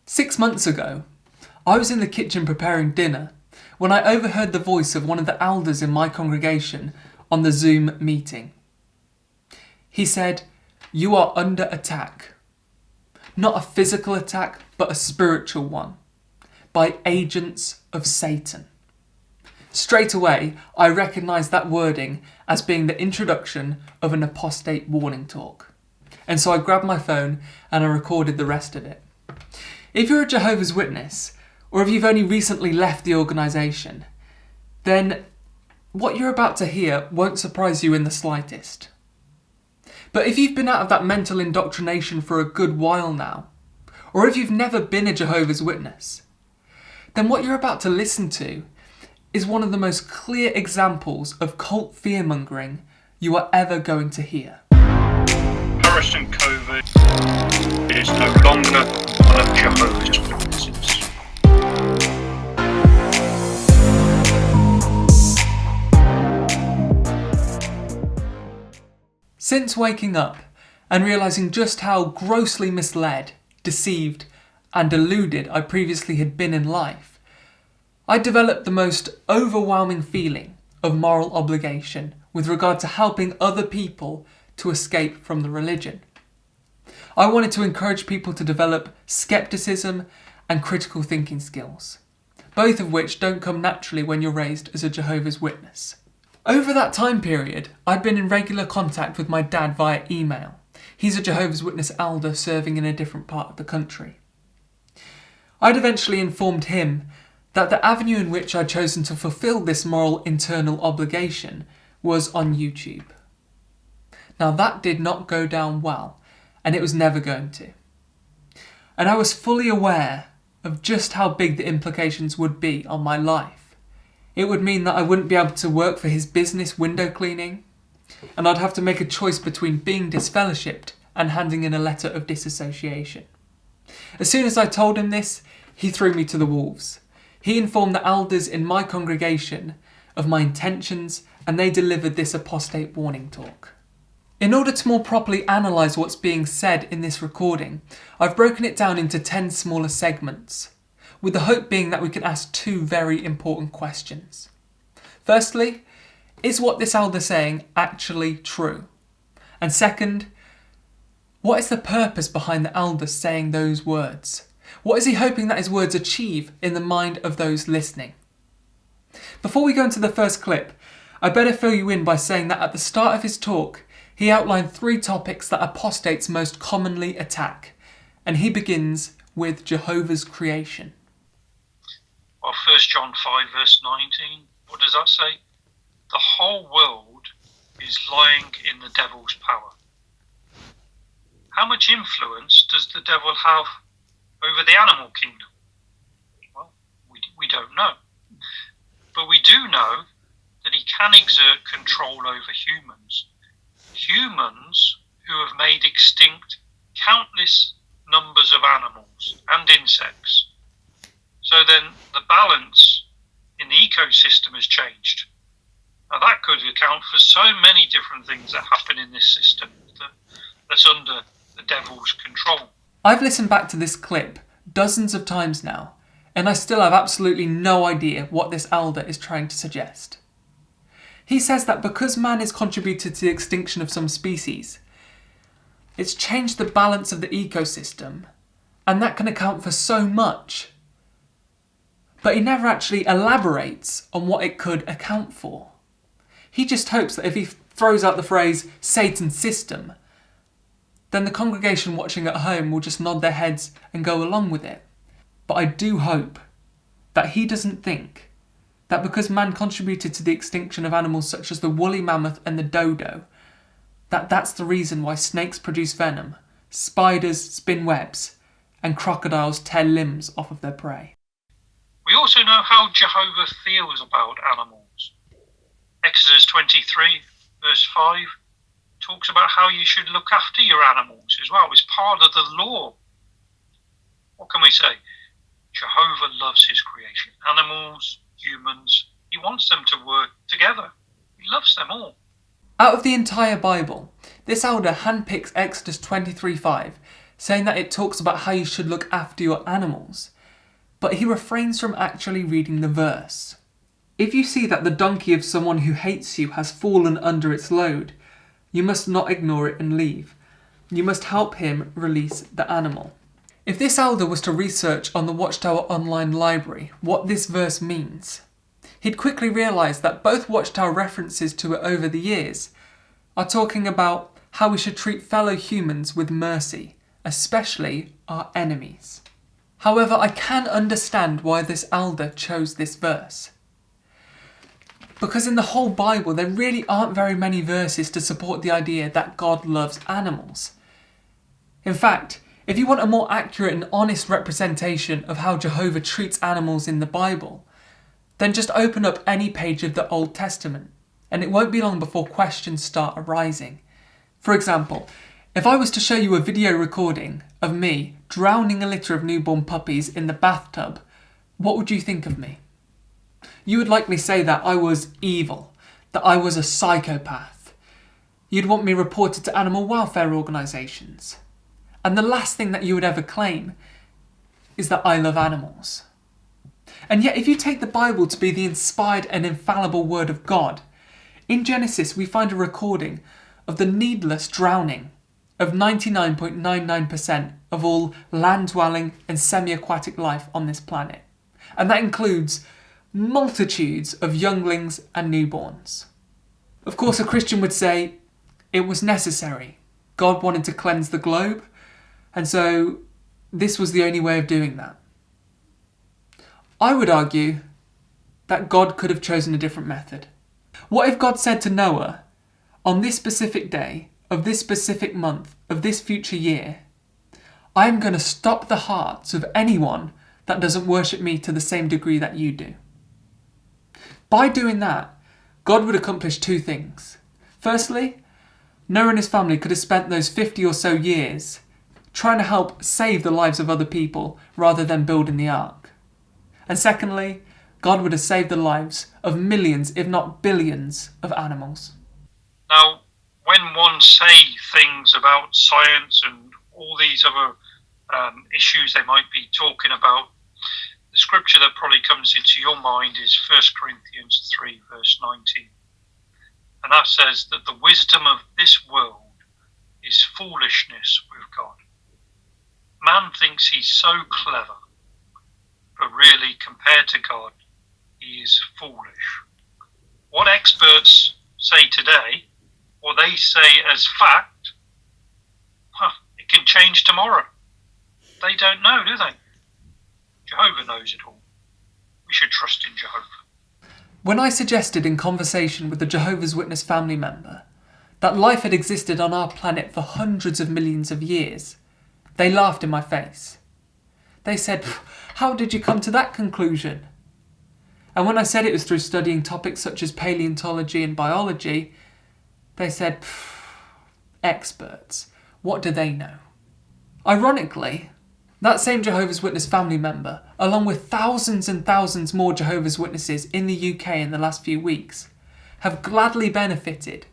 6 months ago, I was in the kitchen preparing dinner when I overheard the voice of one of the elders in my congregation on the Zoom meeting. He said, "You are under attack. Not a physical attack, but a spiritual one, by agents of Satan." Straight away, I recognised that wording as being the introduction of an apostate warning talk. And so I grabbed my phone and I recorded the rest of it. If you're a Jehovah's Witness, or if you've only recently left the organisation, then what you're about to hear won't surprise you in the slightest. But if you've been out of that mental indoctrination for a good while now, or if you've never been a Jehovah's Witness, then what you're about to listen to is one of the most clear examples of cult fearmongering you are ever going to hear. Harrison COVID is no longer one of Jehovah's Witnesses. Since waking up and realising just how grossly misled, deceived and deluded I previously had been in life, I developed the most overwhelming feeling of moral obligation with regard to helping other people to escape from the religion. I wanted to encourage people to develop skepticism and critical thinking skills, both of which don't come naturally when you're raised as a Jehovah's Witness. Over that time period, I'd been in regular contact with my dad via email. He's a Jehovah's Witness elder serving in a different part of the country. I'd eventually informed him that the avenue in which I'd chosen to fulfill this moral internal obligation was on YouTube. Now that did not go down well, and it was never going to. And I was fully aware of just how big the implications would be on my life. It would mean that I wouldn't be able to work for his business window cleaning, and I'd have to make a choice between being disfellowshipped and handing in a letter of disassociation. As soon as I told him this, he threw me to the wolves. He informed the elders in my congregation of my intentions, and they delivered this apostate warning talk. In order to more properly analyse what's being said in this recording, I've broken it down into 10 smaller segments, with the hope being that we can ask two very important questions. Firstly, is what this elder saying actually true? And second, what is the purpose behind the elder saying those words? What is he hoping that his words achieve in the mind of those listening? Before we go into the first clip, I better fill you in by saying that at the start of his talk, he outlined 3 topics that apostates most commonly attack, and he begins with Jehovah's Creation. Well, 1 John 5 verse 19, what does that say? The whole world is lying in the devil's power. How much influence does the devil have over the animal kingdom? Well, we don't know. But we do know that he can exert control over humans. Humans who have made extinct countless numbers of animals and insects. So then the balance in the ecosystem has changed. Now that could account for so many different things that happen in this system that's under the devil's control. I've listened back to this clip dozens of times now, and I still have absolutely no idea what this elder is trying to suggest. He says that because man has contributed to the extinction of some species, it's changed the balance of the ecosystem, and that can account for so much. But he never actually elaborates on what it could account for. He just hopes that if he throws out the phrase Satan's system, then the congregation watching at home will just nod their heads and go along with it. But I do hope that he doesn't think that because man contributed to the extinction of animals such as the woolly mammoth and the dodo, that's the reason why snakes produce venom, spiders spin webs, and crocodiles tear limbs off of their prey. We also know how Jehovah feels about animals. Exodus 23 verse 5 talks about how you should look after your animals as well. It's part of the law. What can we say? Jehovah loves his creation. Animals, humans, he wants them to work together. He loves them all. Out of the entire Bible, this elder handpicks Exodus 23:5 saying that it talks about how you should look after your animals, but he refrains from actually reading the verse. If you see that the donkey of someone who hates you has fallen under its load, you must not ignore it and leave. You must help him release the animal. If this elder was to research on the Watchtower online library what this verse means, he'd quickly realise that both Watchtower references to it over the years are talking about how we should treat fellow humans with mercy, especially our enemies. However, I can understand why this elder chose this verse. Because in the whole Bible, there really aren't very many verses to support the idea that God loves animals. In fact, if you want a more accurate and honest representation of how Jehovah treats animals in the Bible, then just open up any page of the Old Testament, and it won't be long before questions start arising. For example, if I was to show you a video recording of me drowning a litter of newborn puppies in the bathtub, what would you think of me? You would likely say that I was evil, that I was a psychopath. You'd want me reported to animal welfare organisations. And the last thing that you would ever claim is that I love animals. And yet if you take the Bible to be the inspired and infallible word of God, in Genesis we find a recording of the needless drowning of 99.99% of all land-dwelling and semi-aquatic life on this planet. And that includes multitudes of younglings and newborns. Of course, a Christian would say it was necessary. God wanted to cleanse the globe, and so this was the only way of doing that. I would argue that God could have chosen a different method. What if God said to Noah, on this specific day, of this specific month, of this future year, I am going to stop the hearts of anyone that doesn't worship me to the same degree that you do. By doing that, God would accomplish two things. Firstly, Noah and his family could have spent those 50 or so years trying to help save the lives of other people rather than building the ark. And secondly, God would have saved the lives of millions, if not billions, of animals. Now, when one say things about science and all these other issues they might be talking about, the scripture that probably comes into your mind is 1 Corinthians 3, verse 19. And that says that the wisdom of this world is foolishness with God. Man thinks he's so clever, but really, compared to God, he is foolish. What experts say today, or they say as fact, it can change tomorrow. They don't know, do they? Jehovah knows it all. We should trust in Jehovah. When I suggested in conversation with a Jehovah's Witness family member that life had existed on our planet for hundreds of millions of years, they laughed in my face. They said, "How did you come to that conclusion?" And when I said it was through studying topics such as paleontology and biology, they said, "Experts, what do they know?" Ironically, that same Jehovah's Witness family member, along with thousands and thousands more Jehovah's Witnesses in the UK in the last few weeks, have gladly benefited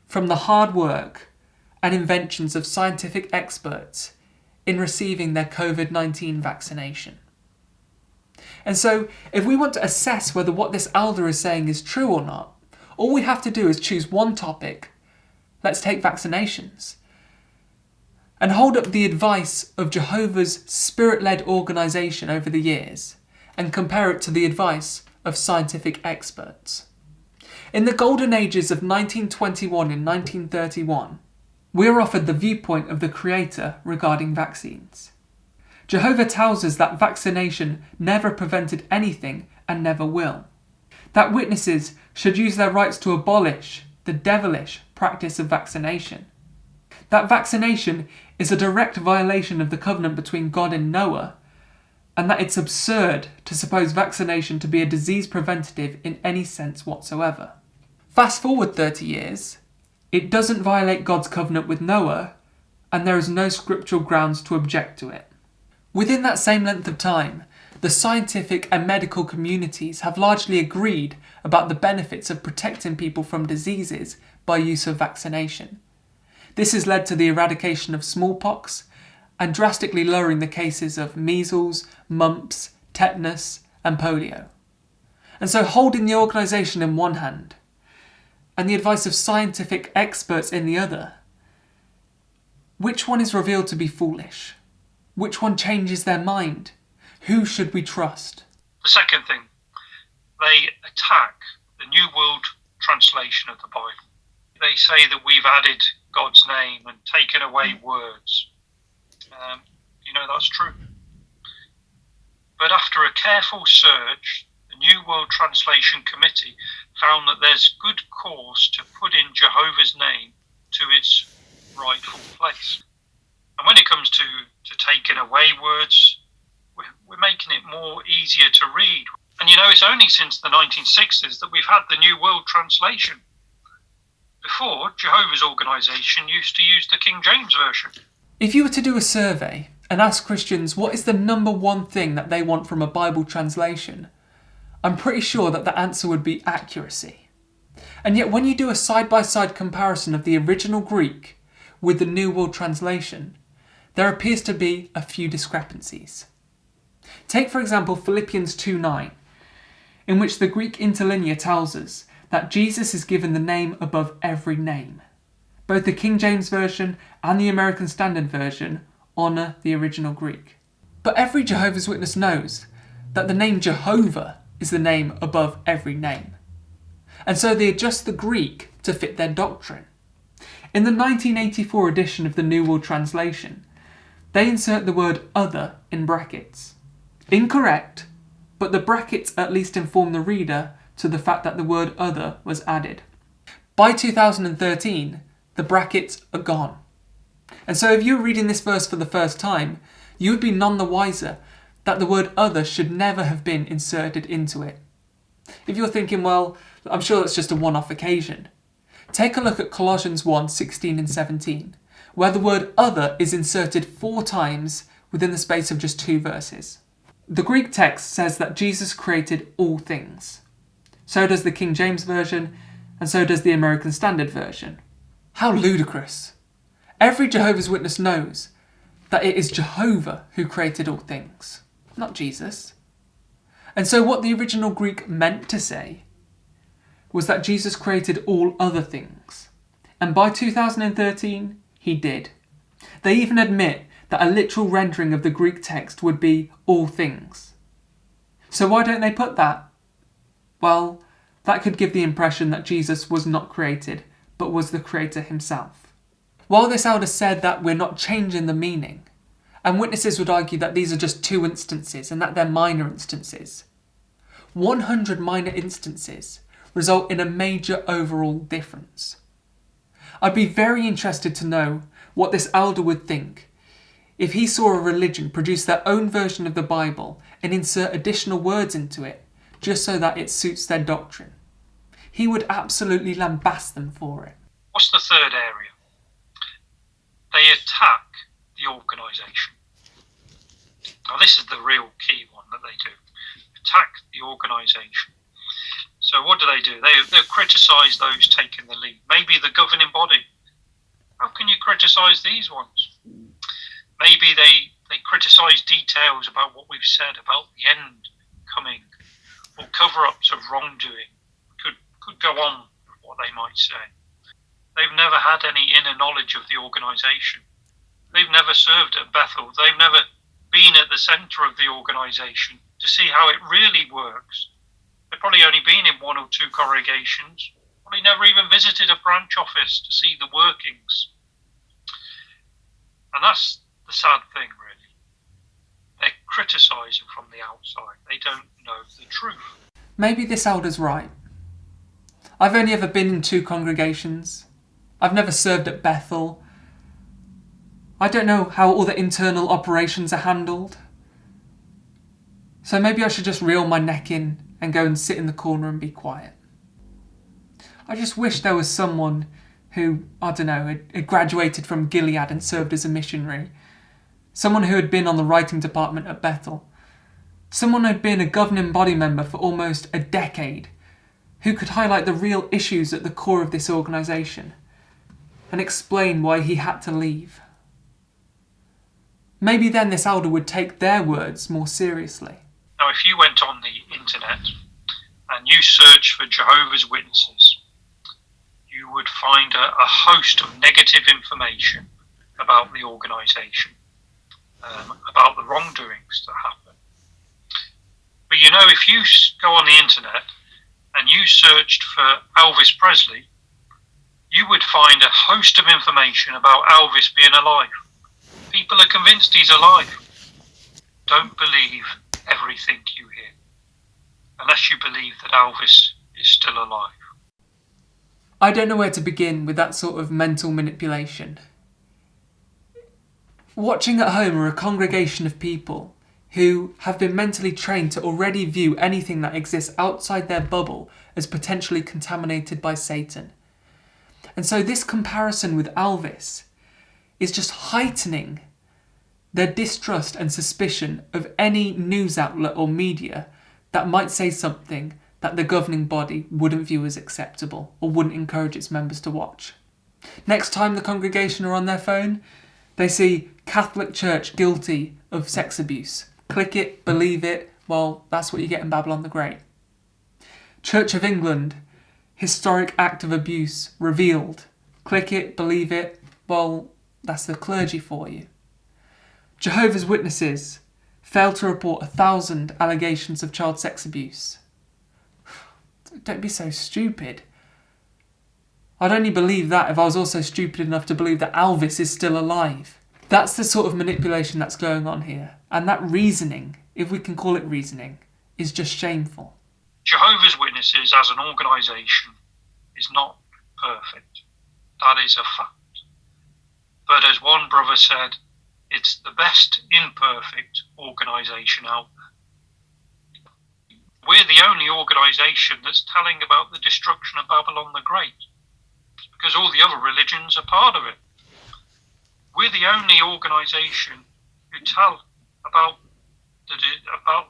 from the hard work and inventions of scientific experts in receiving their COVID-19 vaccination. And so, if we want to assess whether what this elder is saying is true or not, all we have to do is choose one topic, let's take vaccinations, and hold up the advice of Jehovah's spirit-led organisation over the years and compare it to the advice of scientific experts. In the golden ages of 1921 and 1931, we are offered the viewpoint of the Creator regarding vaccines. Jehovah tells us that vaccination never prevented anything and never will. That witnesses should use their rights to abolish the devilish practice of vaccination. That vaccination is a direct violation of the covenant between God and Noah, and that it's absurd to suppose vaccination to be a disease preventative in any sense whatsoever. Fast forward 30 years, it doesn't violate God's covenant with Noah, and there is no scriptural grounds to object to it. Within that same length of time, the scientific and medical communities have largely agreed about the benefits of protecting people from diseases by use of vaccination. This has led to the eradication of smallpox and drastically lowering the cases of measles, mumps, tetanus, and polio. And so holding the organisation in one hand, and the advice of scientific experts in the other, which one is revealed to be foolish? Which one changes their mind? Who should we trust? The second thing, they attack the New World Translation of the Bible. They say that we've added God's name and taken away words. That's true. But after a careful search, the New World Translation Committee found that there's good cause to put in Jehovah's name to its rightful place. And when it comes to taking away words, we're making it more easier to read. And it's only since the 1960s that we've had the New World Translation. Before, Jehovah's organisation used to use the King James Version. If you were to do a survey and ask Christians what is the number one thing that they want from a Bible translation, I'm pretty sure that the answer would be accuracy. And yet when you do a side-by-side comparison of the original Greek with the New World Translation, there appears to be a few discrepancies. Take for example Philippians 2:9, in which the Greek interlinear tells us that Jesus is given the name above every name. Both the King James Version and the American Standard Version honour the original Greek. But every Jehovah's Witness knows that the name Jehovah is the name above every name. And so they adjust the Greek to fit their doctrine. In the 1984 edition of the New World Translation, they insert the word other in brackets. Incorrect, but the brackets at least inform the reader to the fact that the word other was added. By 2013, the brackets are gone. And so if you were reading this verse for the first time, you would be none the wiser that the word other should never have been inserted into it. If you're thinking, well, I'm sure that's just a one-off occasion, take a look at Colossians 1:16 and 17, where the word other is inserted 4 times within the space of just 2 verses. The Greek text says that Jesus created all things. So does the King James Version, and so does the American Standard Version. How ludicrous! Every Jehovah's Witness knows that it is Jehovah who created all things, not Jesus. And so what the original Greek meant to say was that Jesus created all other things. And by 2013, he did. They even admit that a literal rendering of the Greek text would be all things. So why don't they put that? Well, that could give the impression that Jesus was not created, but was the creator himself. While this elder said that we're not changing the meaning, and witnesses would argue that these are just 2 instances and that they're minor instances, 100 minor instances result in a major overall difference. I'd be very interested to know what this elder would think if he saw a religion produce their own version of the Bible and insert additional words into it just so that it suits their doctrine. He would absolutely lambast them for it. What's the third area? They attack the organisation. Now this is the real key one that they do. Attack the organisation. So what do? They'll criticise those taking the lead. Maybe the governing body. How can you criticise these ones? Maybe they criticise details about what we've said about the end coming, or cover-ups of wrongdoing. Could go on with what they might say. They've never had any inner knowledge of the organisation. They've never served at Bethel. They've never been at the centre of the organisation to see how it really works. They've probably only been in 1 or 2 congregations, probably never even visited a branch office to see the workings. And that's the sad thing, really. They're criticising from the outside. They don't know the truth. Maybe this elder's right. I've only ever been in 2 congregations. I've never served at Bethel. I don't know how all the internal operations are handled. So maybe I should just reel my neck in and go and sit in the corner and be quiet. I just wish there was someone who, I don't know, had graduated from Gilead and served as a missionary. Someone who had been on the writing department at Bethel. Someone who had been a governing body member for almost a decade, who could highlight the real issues at the core of this organisation and explain why he had to leave. Maybe then this elder would take their words more seriously. Now, if you went on the internet and you searched for Jehovah's Witnesses, you would find a host of negative information about the organisation, about the wrongdoings that happen. But you know, if you go on the internet and you searched for Elvis Presley, you would find a host of information about Elvis being alive. People are convinced he's alive. Don't believe everything you hear, unless you believe that Elvis is still alive. I don't know where to begin with that sort of mental manipulation. Watching at home are a congregation of people who have been mentally trained to already view anything that exists outside their bubble as potentially contaminated by Satan. And so this comparison with Elvis is just heightening their distrust and suspicion of any news outlet or media that might say something that the governing body wouldn't view as acceptable or wouldn't encourage its members to watch. Next time the congregation are on their phone, they see Catholic Church guilty of sex abuse. Click it, believe it, well, that's what you get in Babylon the Great. Church of England, historic act of abuse revealed. Click it, believe it, well, that's the clergy for you. Jehovah's Witnesses failed to report 1,000 allegations of child sex abuse. Don't be so stupid. I'd only believe that if I was also stupid enough to believe that Elvis is still alive. That's the sort of manipulation that's going on here. And that reasoning, if we can call it reasoning, is just shameful. Jehovah's Witnesses as an organisation is not perfect. That is a fact. But as one brother said, it's the best imperfect organisation out there. We're the only organisation that's telling about the destruction of Babylon the Great, because all the other religions are part of it. We're the only organisation who tell about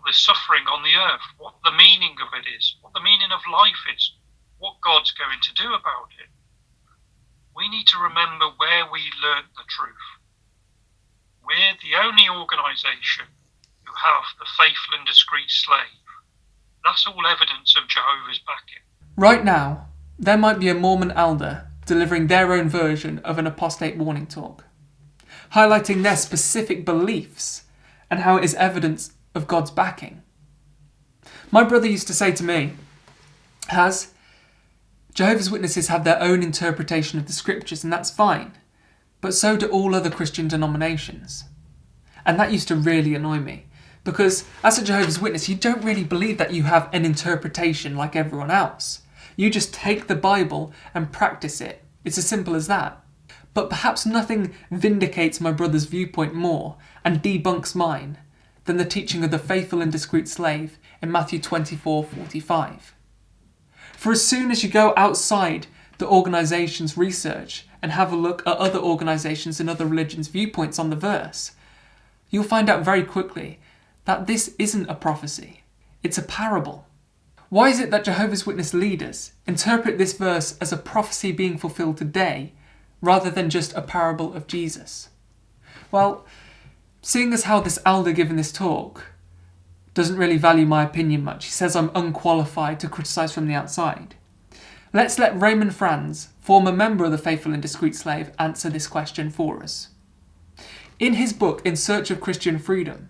the suffering on the earth, what the meaning of it is, what the meaning of life is, what God's going to do about it. We need to remember where we learnt the truth. We're the only organisation who have the faithful and discreet slave. That's all evidence of Jehovah's backing. Right now, there might be a Mormon elder delivering their own version of an apostate warning talk, highlighting their specific beliefs and how it is evidence of God's backing. My brother used to say to me, Jehovah's Witnesses have their own interpretation of the scriptures, and that's fine, but so do all other Christian denominations. And that used to really annoy me, because as a Jehovah's Witness, you don't really believe that you have an interpretation like everyone else. You just take the Bible and practice it. It's as simple as that. But perhaps nothing vindicates my brother's viewpoint more and debunks mine than the teaching of the faithful and discreet slave in Matthew 24:45. For as soon as you go outside the organisation's research and have a look at other organisations and other religions' viewpoints on the verse, you'll find out very quickly that this isn't a prophecy, it's a parable. Why is it that Jehovah's Witness leaders interpret this verse as a prophecy being fulfilled today, rather than just a parable of Jesus? Well, seeing as how this elder giving this talk doesn't really value my opinion much, he says I'm unqualified to criticise from the outside, let's let Raymond Franz, former member of the Faithful and Discreet Slave, answer this question for us. In his book, In Search of Christian Freedom,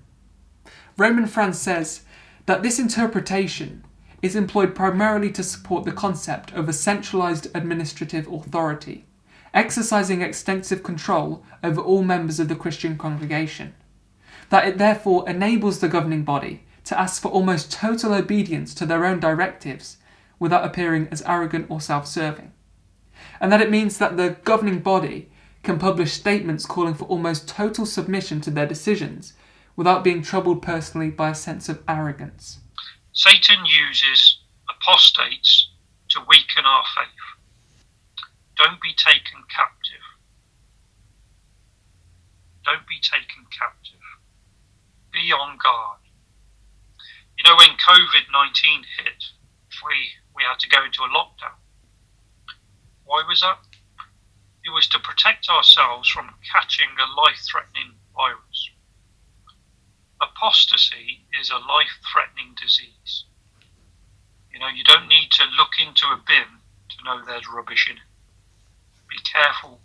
Raymond Franz says that this interpretation is employed primarily to support the concept of a centralised administrative authority, exercising extensive control over all members of the Christian congregation, that it therefore enables the governing body to ask for almost total obedience to their own directives without appearing as arrogant or self-serving, and that it means that the governing body can publish statements calling for almost total submission to their decisions without being troubled personally by a sense of arrogance. Satan uses apostates to weaken our faith. Don't be taken captive. Don't be taken captive. Be on guard. You know, when COVID-19 hit, we had to go into a lockdown. Why was that? It was to protect ourselves from catching a life-threatening virus. apostasy is a life-threatening disease. You don't need to look into a bin to know there's rubbish in it. Be careful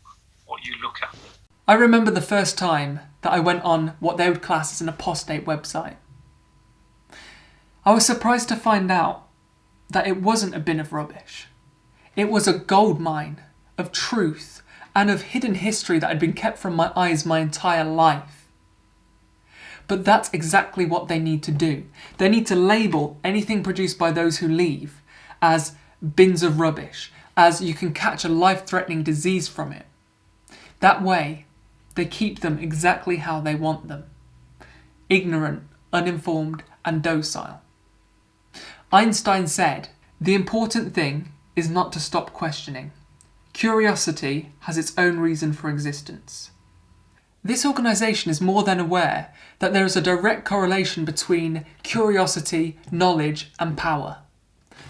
what you look at. I remember the first time that I went on what they would class as an apostate website. I was surprised to find out that it wasn't a bin of rubbish. It was a gold mine of truth and of hidden history that had been kept from my eyes my entire life. But that's exactly what they need to do. They need to label anything produced by those who leave as bins of rubbish, as you can catch a life-threatening disease from it. That way, they keep them exactly how they want them. Ignorant, uninformed, and docile. Einstein said, "The important thing is not to stop questioning. Curiosity has its own reason for existence." This organisation is more than aware that there is a direct correlation between curiosity, knowledge, and power.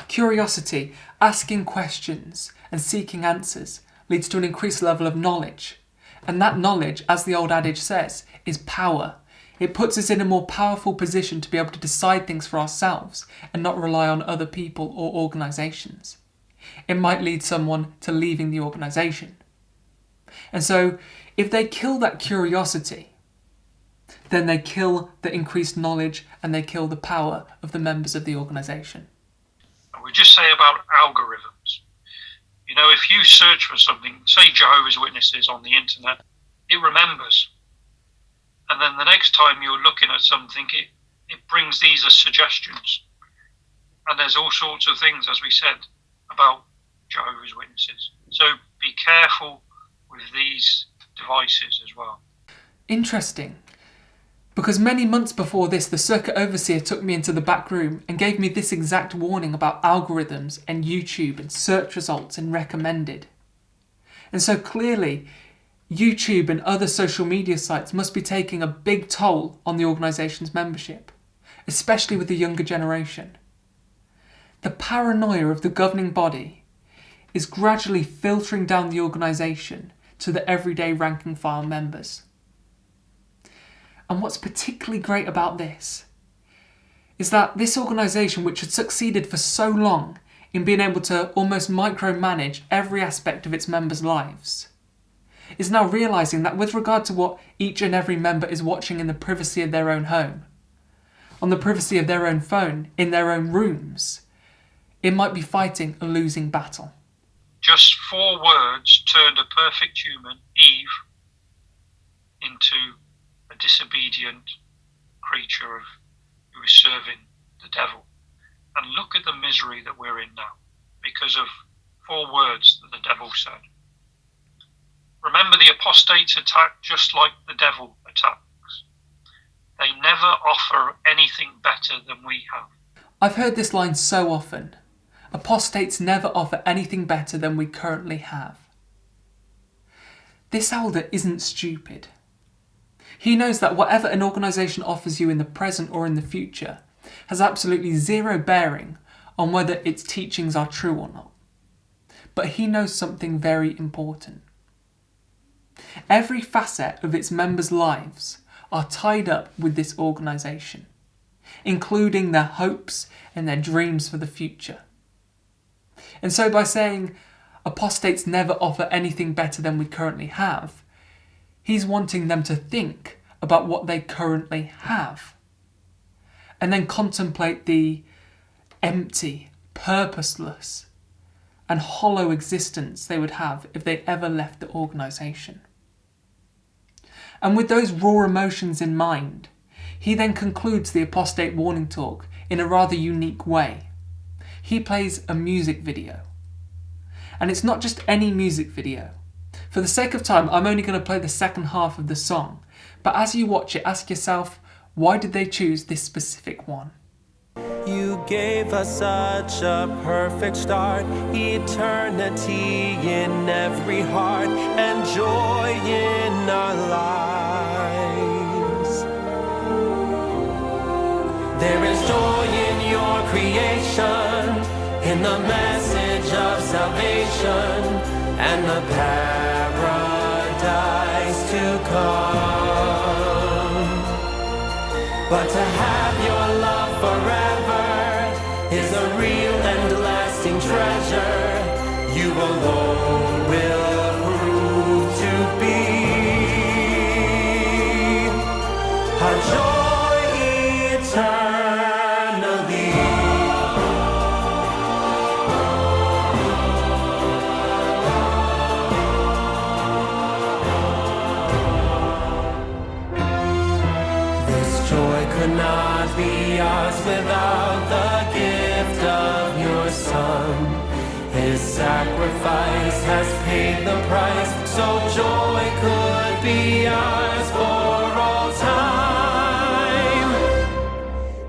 Curiosity, asking questions and seeking answers, leads to an increased level of knowledge. And that knowledge, as the old adage says, is power. It puts us in a more powerful position to be able to decide things for ourselves and not rely on other people or organisations. It might lead someone to leaving the organisation. And so, if they kill that curiosity, then they kill the increased knowledge and they kill the power of the members of the organisation. We just say about algorithms. If you search for something, say Jehovah's Witnesses on the internet, it remembers. And then the next time you're looking at something, it brings these as suggestions. And there's all sorts of things, as we said, about Jehovah's Witnesses. So be careful with these devices as well. Interesting. Because many months before this, the circuit overseer took me into the back room and gave me this exact warning about algorithms and YouTube and search results and recommended. And so clearly, YouTube and other social media sites must be taking a big toll on the organisation's membership, especially with the younger generation. The paranoia of the governing body is gradually filtering down the organisation to the everyday rank and file members. And what's particularly great about this is that this organisation, which had succeeded for so long in being able to almost micromanage every aspect of its members' lives, is now realising that with regard to what each and every member is watching in the privacy of their own home, on the privacy of their own phone, in their own rooms, it might be fighting a losing battle. Just 4 words turned a perfect human, Eve, into a disobedient creature who is serving the devil. And look at the misery that we're in now because of 4 words that the devil said. Remember, the apostates attack just like the devil attacks. They never offer anything better than we have. I've heard this line so often. Apostates never offer anything better than we currently have. This elder isn't stupid. He knows that whatever an organisation offers you in the present or in the future has absolutely zero bearing on whether its teachings are true or not. But he knows something very important. Every facet of its members' lives are tied up with this organisation, including their hopes and their dreams for the future. And so by saying apostates never offer anything better than we currently have, he's wanting them to think about what they currently have and then contemplate the empty, purposeless and hollow existence they would have if they ever left the organisation. And with those raw emotions in mind, he then concludes the apostate warning talk in a rather unique way. He plays a music video. And it's not just any music video. For the sake of time, I'm only going to play the second half of the song. But as you watch it, ask yourself, why did they choose this specific one? You gave us such a perfect start, eternity in every heart, and joy in our lives. There is joy in your creation, in the message of salvation, and the paradise to come. But to have your love forever is a real and lasting treasure. You alone will prove to be our joy eternally. This joy could not be ours without the gift of your Son. His sacrifice has paid the price, so joy could be ours for all time.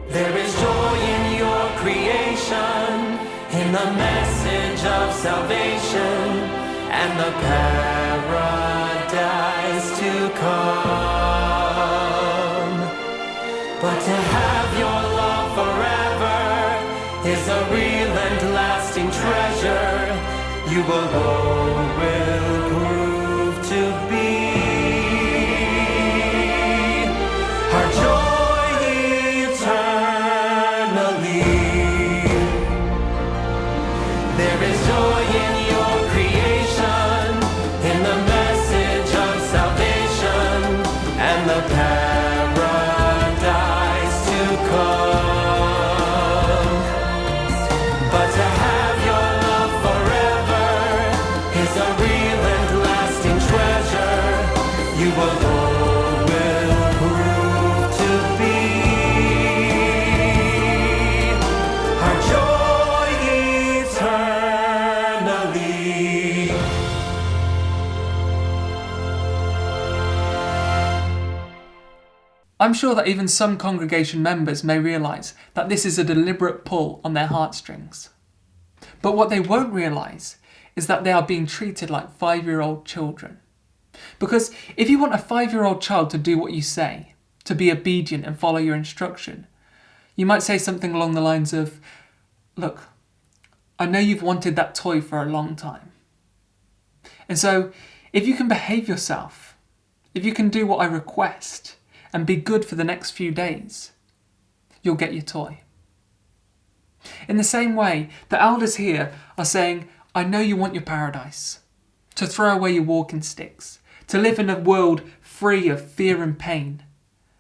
There is joy in your creation, in the message of salvation, and the paradise to come. But to have your love forever is a real and lasting treasure. You alone will prove to be our joy eternally. There is joy in your creation, in the message of salvation, and the paradise to come. But to have your love forever is a real and lasting treasure. You alone will prove to be our joy eternally. I'm sure that even some congregation members may realise that this is a deliberate pull on their heartstrings. But what they won't realise is that they are being treated like 5-year-old children. Because if you want a 5-year-old child to do what you say, to be obedient and follow your instruction, you might say something along the lines of, "Look, I know you've wanted that toy for a long time. And so, if you can behave yourself, if you can do what I request, and be good for the next few days, you'll get your toy." In the same way, the elders here are saying, I know you want your paradise, to throw away your walking sticks, to live in a world free of fear and pain,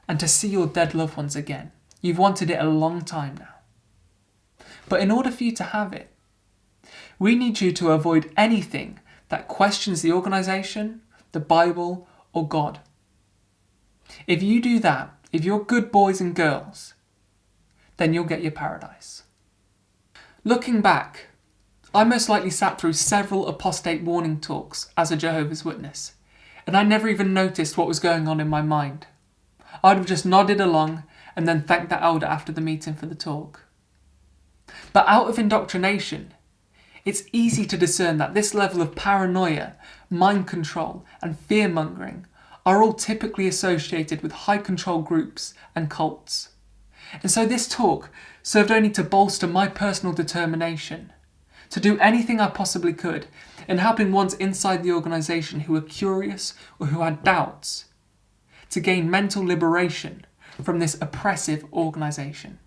and to see your dead loved ones again. You've wanted it a long time now. But in order for you to have it, we need you to avoid anything that questions the organisation, the Bible, or God. If you do that, if you're good boys and girls, then you'll get your paradise. Looking back, I most likely sat through several apostate warning talks as a Jehovah's Witness, and I never even noticed what was going on in my mind. I'd have just nodded along and then thanked the elder after the meeting for the talk. But out of indoctrination, it's easy to discern that this level of paranoia, mind control, and fear-mongering are all typically associated with high control groups and cults. And so this talk served only to bolster my personal determination to do anything I possibly could in helping ones inside the organisation who were curious or who had doubts to gain mental liberation from this oppressive organisation.